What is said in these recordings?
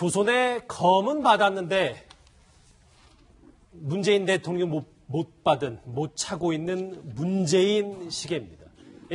조선의 검은 받았는데 문재인 대통령 못 차고 있는 문재인 시계입니다.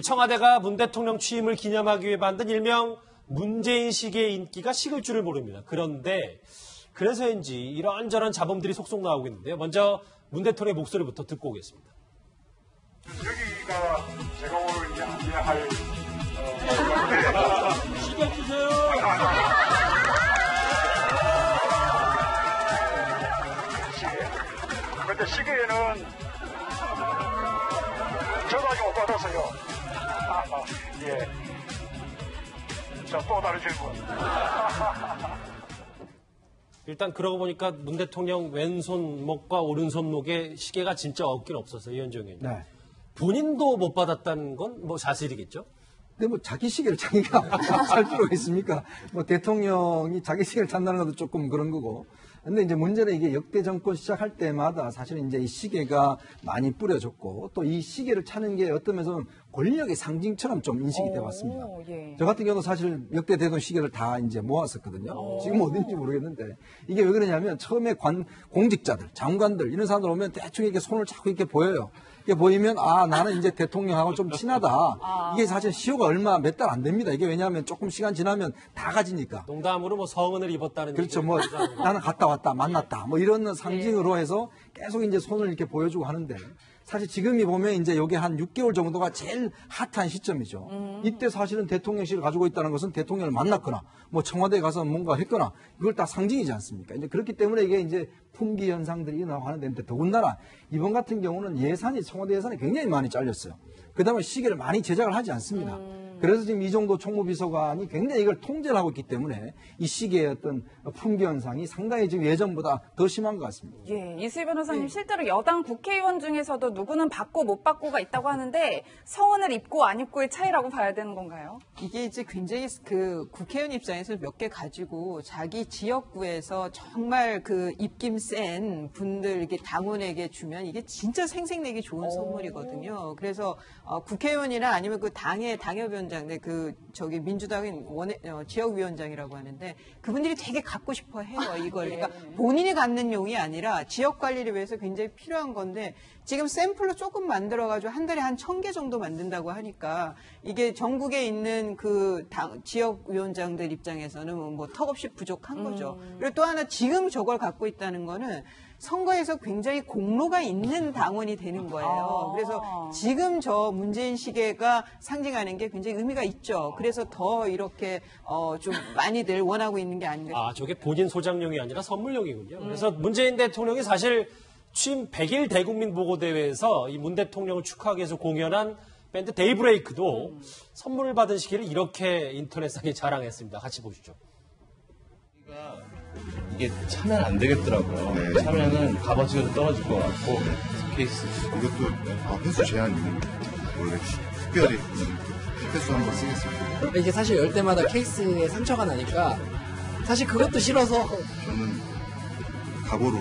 청와대가 문 대통령 취임을 기념하기 위해 만든 일명 문재인 시계의 인기가 식을 줄을 모릅니다. 그런데 그래서인지 이런저런 잡음들이 속속 나오고 있는데요. 먼저 문 대통령의 목소리부터 듣고 오겠습니다. 여기가 제가 오늘 이제 안내할 시계 주세요. 근데 시계에는 전화기 못 받았어요. 예. 자, 또 다른 질문. 일단 그러고 보니까 문 대통령 왼손목과 오른손목에 시계가 진짜 없긴 없었어요. 이현정 의원님. 네. 본인도 못 받았다는 건 뭐 사실이겠죠? 근데 뭐 자기 시계를 자기가 살 필요가 있습니까? 뭐 대통령이 자기 시계를 찬다는 것도 조금 그런 거고. 근데 이제 문제는 이게 역대 정권 시작할 때마다 사실은 이제 이 시계가 많이 뿌려졌고 또 이 시계를 차는 게 어떤 면에서는 권력의 상징처럼 좀 인식이 되어 왔습니다. 예. 저 같은 경우도 사실 역대 대통령 시계를 다 이제 모았었거든요. 지금 어딘지 모르겠는데 이게 왜 그러냐면 처음에 공직자들, 장관들 이런 사람들 오면 대충 이렇게 손을 자꾸 이렇게 보여요. 이게 보이면 나는 이제 대통령하고 좀 친하다. 이게 사실 시효가 얼마 몇 달 안 됩니다. 이게 왜냐하면 조금 시간 지나면 다 가지니까. 농담으로 뭐 성은을 입었다는 그렇죠. 뭐 나는 갔다 왔다 만났다 뭐 이런 상징으로 해서 계속 이제 손을 이렇게 보여주고 하는데 사실 지금이 보면 이제 여기 한 6개월 정도가 제일 핫한 시점이죠. 이때 사실은 대통령실을 가지고 있다는 것은 대통령을 만났거나 뭐 청와대에 가서 뭔가 했거나 이걸 다 상징이지 않습니까? 이제 그렇기 때문에 이게 이제 품귀 현상들이 일어나고 하는데 더군다나 이번 같은 경우는 청와대 예산이 굉장히 많이 잘렸어요. 그다음에 시계를 많이 제작을 하지 않습니다. 그래서 지금 이정도 총무비서관이 굉장히 이걸 통제를 하고 있기 때문에 이 시기의 어떤 품귀 현상이 상당히 지금 예전보다 더 심한 것 같습니다. 예, 이수희 변호사님 실제로 여당 국회의원 중에서도 누구는 받고 못 받고가 있다고 하는데 서원을 입고 안 입고의 차이라고 봐야 되는 건가요? 이게 이제 굉장히 그 국회의원 입장에서 몇 개 가지고 자기 지역구에서 정말 그 입김 센 분들에게 당원에게 주면 이게 진짜 생색내기 좋은 선물이거든요. 그래서 국회의원이나 아니면 그 당의 당협위원장, 민주당인 지역위원장이라고 하는데 그분들이 되게 갖고 싶어 해요, 이걸. 그러니까 본인이 갖는 용이 아니라 지역 관리를 위해서 굉장히 필요한 건데 지금 샘플로 조금 만들어가지고 한 달에 한 1,000개 정도 만든다고 하니까 이게 전국에 있는 그 지역위원장들 입장에서는 뭐 턱없이 부족한 거죠. 그리고 또 하나 지금 저걸 갖고 있다는 거는 선거에서 굉장히 공로가 있는 당원이 되는 거예요. 그래서 지금 저 문재인 시계가 상징하는 게 굉장히 의미가 있죠. 그래서 더 이렇게 좀 많이들 원하고 있는 게 아닌가. 저게 본인 소장용이 아니라 선물용이군요. 그래서 문재인 대통령이 사실 취임 100일 대국민 보고대회에서 이 문 대통령을 축하하기 위해서 공연한 밴드 데이브레이크도 선물을 받은 시기를 이렇게 인터넷상에 자랑했습니다. 같이 보시죠. 이게 차면 안 되겠더라고요. 네. 차면은 값어치가 떨어질 것 같고 케이스. 이것도 횟수 제한이 원래 특별히 횟수 한번 쓰겠습니다. 이게 사실 열 때마다 케이스에 상처가 나니까 사실 그것도 싫어서 저는 각오로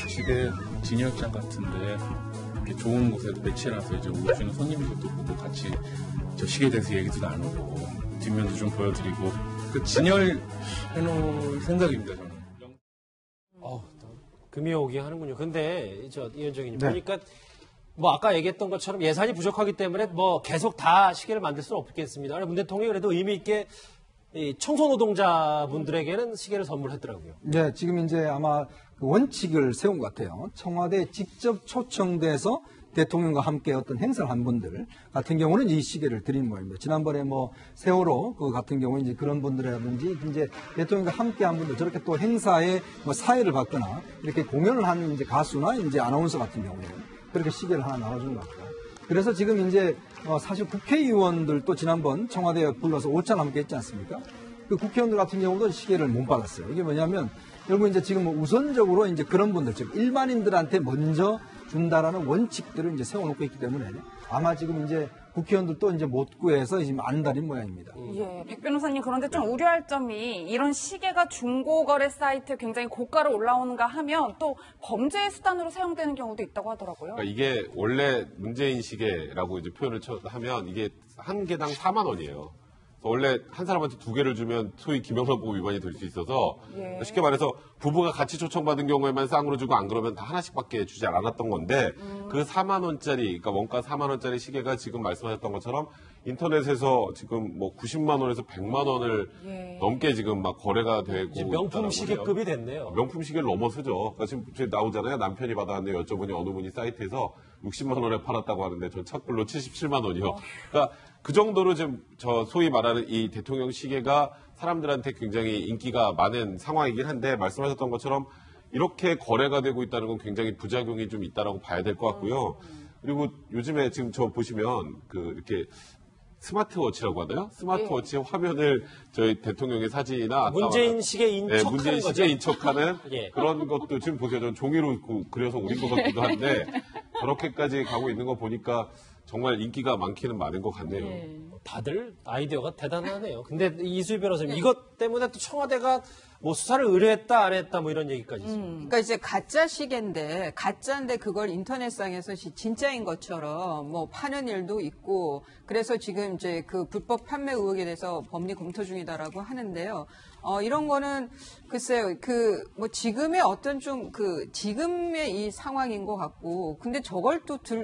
시계 진열장 같은데 이렇게 좋은 곳에 배치해놔서 이제 오시는 손님들도 보고 같이 저 시계에 대해서 얘기도 나누고 뒷면도 좀 보여드리고 그 진열해놓을 생각입니다, 저는. 금이 오게 하는군요. 근데 이현정님 보니까 뭐 아까 얘기했던 것처럼 예산이 부족하기 때문에 뭐 계속 다 시계를 만들 수는 없겠습니다. 문 대통령이 그래도 의미 있게 이 청소노동자분들에게는 시계를 선물했더라고요. 네, 지금 이제 아마 그 원칙을 세운 것 같아요. 청와대에 직접 초청돼서 대통령과 함께 어떤 행사를 한 분들 같은 경우는 이 시계를 드리는 모양입니다. 지난번에 뭐 세월호 그 같은 경우는 이제 그런 분들이라든지 이제 대통령과 함께 한 분들 저렇게 또 행사에 뭐 사회를 받거나 이렇게 공연을 하는 이제 가수나 이제 아나운서 같은 경우에 그렇게 시계를 하나 나눠주는 것 같아요. 그래서 지금 이제 사실 국회의원들도 지난번 청와대에 불러서 오찬 함께 했지 않습니까? 그 국회의원들 같은 경우도 시계를 못 받았어요. 이게 뭐냐면 여러분 이제 지금 뭐 우선적으로 이제 그런 분들 즉 일반인들한테 먼저 준다라는 원칙들을 이제 세워놓고 있기 때문에 아마 지금 이제 국회의원들도 이제 못 구해서 지금 안달인 모양입니다. 예, 백 변호사님 그런데 좀 우려할 점이 이런 시계가 중고거래 사이트에 굉장히 고가로 올라오는가 하면 또 범죄 수단으로 사용되는 경우도 있다고 하더라고요. 그러니까 이게 원래 문재인 시계라고 이제 표현을 하면 이게 한 개당 4만 원이에요. 원래 한 사람한테 2개를 주면 소위 김영란법 위반이 될 수 있어서 예. 쉽게 말해서 부부가 같이 초청받은 경우에만 쌍으로 주고 안 그러면 다 하나씩밖에 주지 않았던 건데 그 4만 원짜리 그러니까 원가 4만 원짜리 시계가 지금 말씀하셨던 것처럼 인터넷에서 지금 뭐 90만 원에서 100만 원을 예. 넘게 지금 막 거래가 되고 이제 명품 있다라고 시계급이 해요. 됐네요. 명품 시계를 넘어서죠. 그러니까 지금 나오잖아요. 남편이 받아왔는데 여쭤보니 어느 분이 사이트에서 60만 원에 팔았다고 하는데 저 착불로 77만 원이요. 그러니까 그 정도로 지금 저 소위 말하는 이 대통령 시계가 사람들한테 굉장히 인기가 많은 상황이긴 한데 말씀하셨던 것처럼 이렇게 거래가 되고 있다는 건 굉장히 부작용이 좀 있다라고 봐야 될 것 같고요. 그리고 요즘에 지금 저 보시면 그 이렇게 스마트워치라고 하나요? 스마트워치의 화면을 저희 대통령의 사진이나 문재인 시계 인척하는 문재인 거죠. 시계 인척하는 예. 그런 것도 지금 보세요. 전 종이로 그려서 오린 것 같기도 한데 저렇게까지 가고 있는 거 보니까 정말 인기가 많기는 많은 것 같네요. 다들 아이디어가 대단하네요. 근데 이수희 변호사님 이것 때문에 또 청와대가 뭐 수사를 의뢰했다 안 했다 뭐 이런 얘기까지 있습니다. 그러니까 이제 가짜 시계인데 가짜인데 그걸 인터넷상에서 진짜인 것처럼 뭐 파는 일도 있고 그래서 지금 이제 그 불법 판매 의혹에 대해서 법리 검토 중이다라고 하는데요. 이런 거는 글쎄요, 그 뭐 지금의 어떤 좀 그 지금의 이 상황인 것 같고, 근데 저걸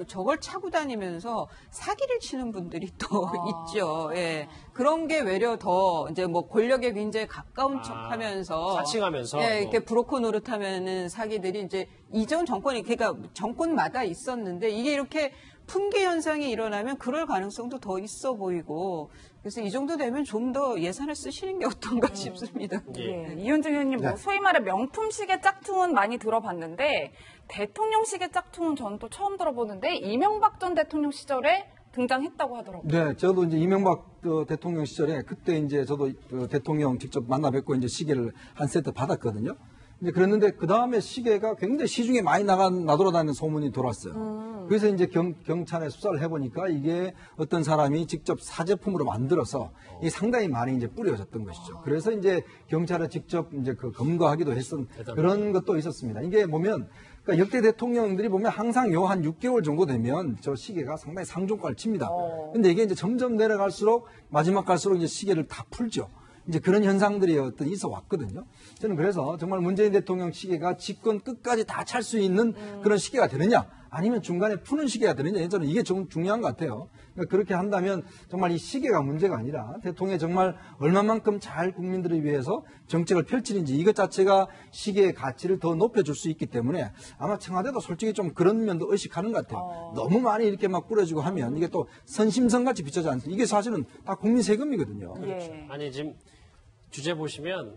저걸 차고 다니면서 사기를 치는 분들이 또 있죠. 예, 그런 게 외려 더 이제 뭐 권력에 굉장히 가까운 척하면서 사칭하면서 예, 이렇게 브로커 노릇하면은 사기들이 이제 이전 정권이 그러니까 정권마다 있었는데 이게 이렇게 풍기 현상이 일어나면 그럴 가능성도 더 있어 보이고 그래서 이 정도 되면 좀 더 예산을 쓰시는 게 어떤가 싶습니다. 예. 이현정 의원님, 뭐 소위 말해 명품 시계 짝퉁은 많이 들어봤는데 대통령 시계 짝퉁은 저는 또 처음 들어보는데 이명박 전 대통령 시절에 등장했다고 하더라고요. 네, 저도 이제 이명박 대통령 시절에 그때 이제 저도 대통령 직접 만나 뵙고 이제 시계를 한 세트 받았거든요. 이제 그랬는데 그 다음에 시계가 굉장히 시중에 많이 나돌아다니는 소문이 돌았어요. 그래서 이제 경찰에 수사를 해보니까 이게 어떤 사람이 직접 사제품으로 만들어서 이 상당히 많이 이제 뿌려졌던 것이죠. 그래서 이제 경찰에 직접 이제 그 검거하기도 했던 그런 것도 있었습니다. 이게 보면 그러니까 역대 대통령들이 보면 항상 요 한 6개월 정도 되면 저 시계가 상당히 상종가를 칩니다. 근데 이게 이제 점점 내려갈수록 마지막 갈수록 이제 시계를 다 풀죠. 이제 그런 현상들이 어떤 있어 왔거든요. 저는 그래서 정말 문재인 대통령 시계가 집권 끝까지 다 찰 수 있는 그런 시계가 되느냐, 아니면 중간에 푸는 시계가 되느냐, 저는 이게 좀 중요한 것 같아요. 그러니까 그렇게 한다면 정말 이 시계가 문제가 아니라 대통령이 정말 얼마만큼 잘 국민들을 위해서 정책을 펼치는지 이것 자체가 시계의 가치를 더 높여줄 수 있기 때문에 아마 청와대도 솔직히 좀 그런 면도 의식하는 것 같아요. 너무 많이 이렇게 막 뿌려주고 하면 이게 또 선심성같이 비춰지 않습니까? 이게 사실은 다 국민 세금이거든요. 예. 아니 지금 주제 보시면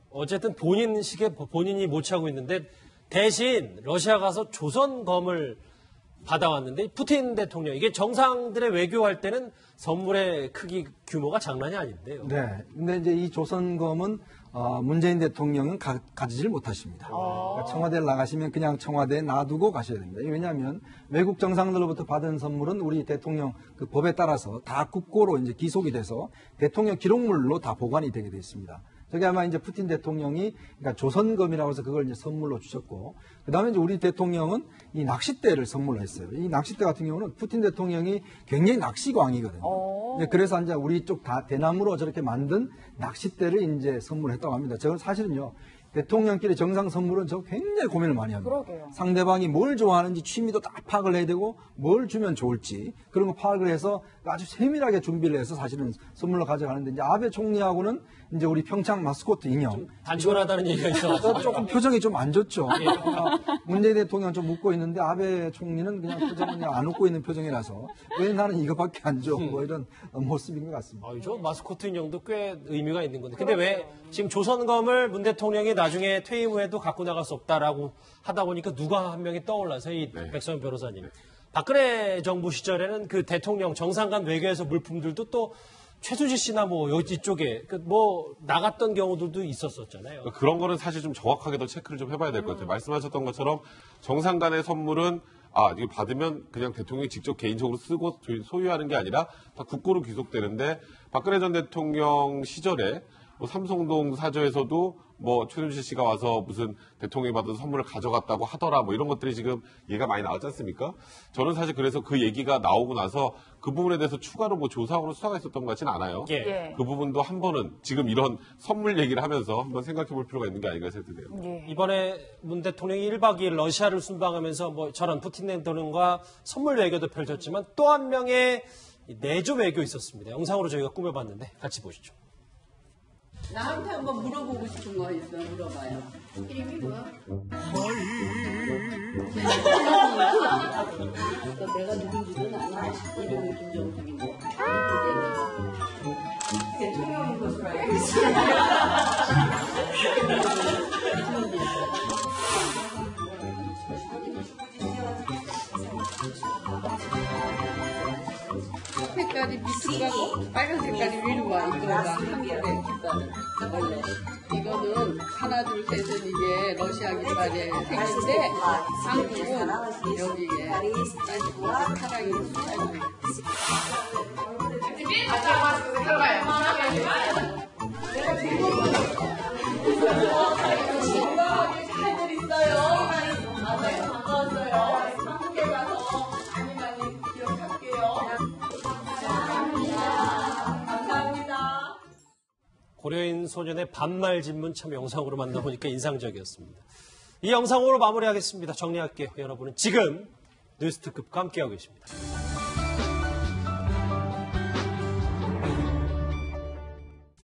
어쨌든 본인 시계 본인이 못 차고 있는데 대신 러시아 가서 조선검을 받아왔는데 푸틴 대통령 이게 정상들의 외교할 때는 선물의 크기 규모가 장난이 아닌데요. 네. 근데 이제 이 조선검은 문재인 대통령은 가지질 못하십니다. 그러니까 청와대를 나가시면 그냥 청와대에 놔두고 가셔야 됩니다. 왜냐하면 외국 정상들로부터 받은 선물은 우리 대통령 그 법에 따라서 다 국고로 이제 기속이 돼서 대통령 기록물로 다 보관이 되게 되어 있습니다. 저게 아마 이제 푸틴 대통령이 그러니까 조선검이라고 해서 그걸 이제 선물로 주셨고, 그 다음에 이제 우리 대통령은 이 낚싯대를 선물로 했어요. 이 낚싯대 같은 경우는 푸틴 대통령이 굉장히 낚시광이거든요. 이제 그래서 이제 우리 쪽 다 대나무로 저렇게 만든 낚싯대를 이제 선물했다고 합니다. 저건 사실은요. 대통령끼리 정상 선물은 저 굉장히 고민을 많이 합니다. 그러게요. 상대방이 뭘 좋아하는지 취미도 다 파악을 해야 되고 뭘 주면 좋을지 그런 거 파악을 해서 아주 세밀하게 준비를 해서 사실은 선물로 가져가는데 이제 아베 총리하고는 이제 우리 평창 마스코트 인형 단촐하다는 얘기가 있어서 조금 표정이 좀 안 좋죠. 문재인 대통령 좀 웃고 있는데 아베 총리는 그냥 표정은 그냥 안 웃고 있는 표정이라서 왜 나는 이거밖에 안 줘? 뭐 이런 모습인 것 같습니다. 저 마스코트 인형도 꽤 의미가 있는 건데. 근데 왜 지금 조선검을 문 대통령이 나중에 퇴임 후에도 갖고 나갈 수 없다라고 하다 보니까 누가 한 명이 떠올라서 이 백성현 변호사님. 박근혜 정부 시절에는 그 대통령 정상 간 외교에서 물품들도 또 최순실 씨나 뭐 이쪽에 뭐 나갔던 경우들도 있었었잖아요. 그런 거는 사실 좀 정확하게 더 체크를 좀 해봐야 될 것 같아요. 말씀하셨던 것처럼 정상 간의 선물은 이거 받으면 그냥 대통령이 직접 개인적으로 쓰고 소유하는 게 아니라 다 국고로 귀속되는데 박근혜 전 대통령 시절에 뭐 삼성동 사저에서도 뭐 최순실 씨가 와서 무슨 대통령이 받은 선물을 가져갔다고 하더라 뭐 이런 것들이 지금 얘기가 많이 나왔지 않습니까? 저는 사실 그래서 그 얘기가 나오고 나서 그 부분에 대해서 추가로 뭐 조사하거나 수사가 있었던 것 같지는 않아요. 예. 그 부분도 한 번은 지금 이런 선물 얘기를 하면서 한번 생각해 볼 필요가 있는 게 아닌가 생각드네요. 예. 이번에 문 대통령이 1박 2일 러시아를 순방하면서 뭐 저런 푸틴 대통령과 선물 외교도 펼쳤지만 또 한 명의 내조 외교 있었습니다. 영상으로 저희가 꾸며봤는데 같이 보시죠. 나한테 한번 물어보고 싶은 거 있어 물어봐요. 이름이 뭐야? 내가 누군지도 알아. 이름이 김정숙인데. 대통령인 것으로 알고 있어. 색깔이 미스가고 빨간 색깔이 위로 와 이거가 한국의 깃발은 원래 이거는 하나 둘 셋은 이게 러시아 깃발의 색인데 한국은 여기에 파랑이 깃발이 건강하게 잘들 있어요. 반가웠어요. 한국에 가서 많이 많이 기억할게요. 감사합니다. 고려인 소년의 반말 진문 참 영상으로 만나보니까 인상적이었습니다. 이 영상으로 마무리하겠습니다. 정리할게요. 여러분은 지금 뉴스특급과 함께하고 계십니다.